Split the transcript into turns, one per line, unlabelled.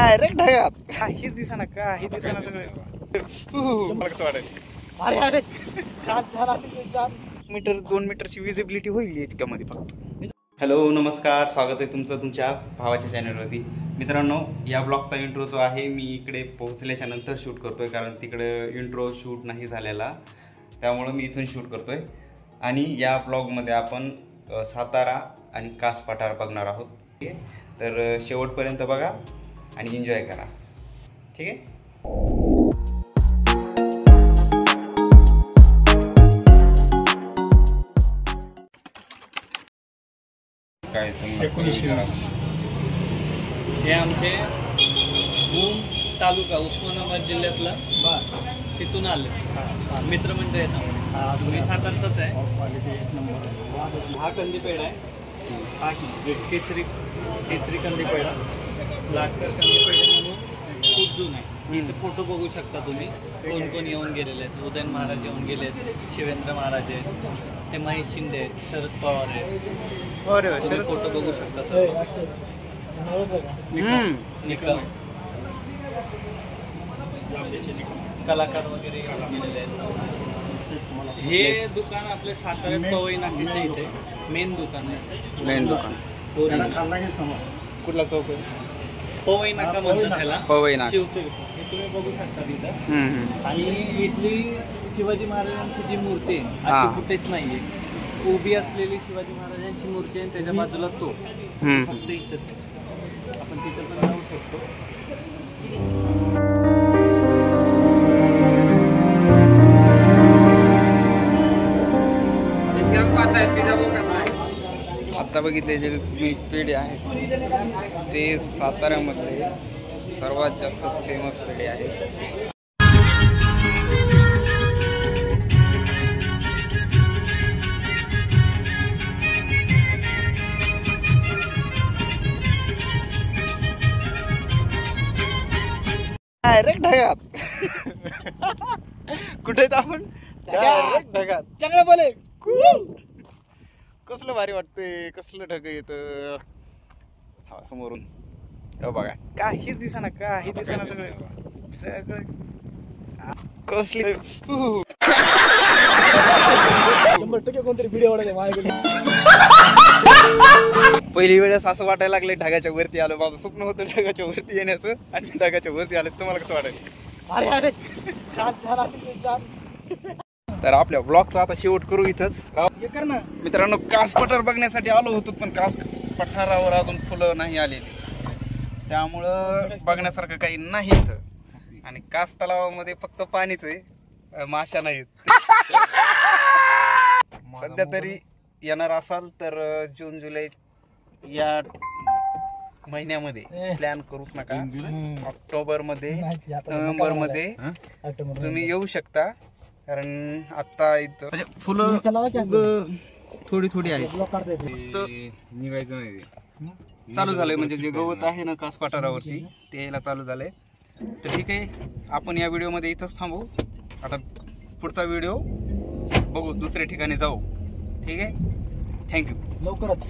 Direct ढगात काहीच दिसेना काही दिसेना सगळे. मला कसं वाटेल
अरे अरे छान छान अतिशय छान.
मीटर 2 मीटरची विजिबिलिटी होईल याच्यामध्ये फक्त. हॅलो नमस्कार, स्वागत आहे तुमचं तुमच्या भावाच्या चॅनलवरती. मित्रांनो, या ब्लॉगचा इंट्रो जो आहे मी इकडे पोहोचल्याच्या नंतर शूट करतोय, कारण तिकडे इंट्रो शूट नाही झालेला, त्यामुळं मी इथून शूट करतोय. आणि या ब्लॉगमध्ये आपण सातारा आणि कास पठार बघणार आहोत. ठीक आहे, तर शेवटपर्यंत बघा आणि एन्जॉय करा. ठीक आहे.
हे आमचे भूम तालुका उस्मानाबाद जिल्ह्यातला तिथून आले मित्रमंडळ येतात. मी सातारचाच आहे. हा कंदीपेढा आहे, हा केसरी कंदीपेढा, लाटकर कंदीपेढे म्हणून खूप जुना आहे. इथे फोटो बघू शकता तुम्ही, कोण कोण येऊन गेलेले आहेत. उदयन महाराज येऊन गेले आहेत, शिवेंद्र महाराज आहेत, ते महेश शिंदे आहेत, शरद पवार आहेत. तुम्ही फोटो बघू शकता. निकम कलाकार वगैरे गेलेले आहेत. हे दुकान आपले साताऱ्यात पवई नाक्याच्या इथे मेन दुकान आहे.
कुठला चौक आहे?
पवई नाका म्हणतात त्याला,
पवई नाका.
शिवतीर्थ हे तुम्ही बघू शकता तिथं. आणि इथली शिवाजी महाराजांची जी मूर्ती आहे अशी कुठेच नाहीये. उभी असलेली शिवाजी महाराजांची मूर्ती आहे, त्याच्या बाजूला तो फक्त इथंच. आपण तिथं पण जाऊ शकतो.
आता बघितले जे पेढे आहेत ते साताऱ्यामध्ये सर्वात जास्त फेमस पेढे आहेत. डायरेक्ट ढगात कुठे आपण डायरेक्ट ढगात.
चांगलं बोले.
कसलं भारी वाटतंय, कसलं ढग येत समोरून. बघा काहीच दिसेना काही दिसेना सगळे कसली.
100% कोणतरी व्हिडिओ वाढले माझ्याकडे.
पहिली वेळेस असं वाटायला लागले ढगाच्या वरती आलो. माझं स्वप्न होतं ढगाच्या वरती येण्याचं, आणि ढगाच्या वरती आलं. तुम्हाला कसं वाटेल?
अरे अरे छान छान अतिशय छान.
तर आपल्या ब्लॉगचा आता शेवट करू इथंच. मित्रांनो, कास पठार बघण्यासाठी आलो होतो, पण कास पठारावर अजून फुलं नाही आलेली, त्यामुळं बघण्यासारखं काही नाही इथं. आणि कास तलावामध्ये फक्त पाणीच आहे, माशा नाहीत. सध्या तरी येणार असाल तर जून जुलै या महिन्यामध्ये प्लॅन करूच नका. ऑक्टोबर मध्ये, नोव्हेंबर मध्ये तुम्ही येऊ शकता, कारण आता इथं फुलं थोडी थोडी आहेत. निघायचं नाही, चालू झालंय. म्हणजे जे गवत आहे ना कास पठारावरती ते यायला चालू झालंय. तर ठीक आहे, आपण या व्हिडिओमध्ये इथंच थांबू. आता पुढचा व्हिडिओ बघू, दुसऱ्या ठिकाणी जाऊ. ठीक आहे, थँक्यू.
लवकरच.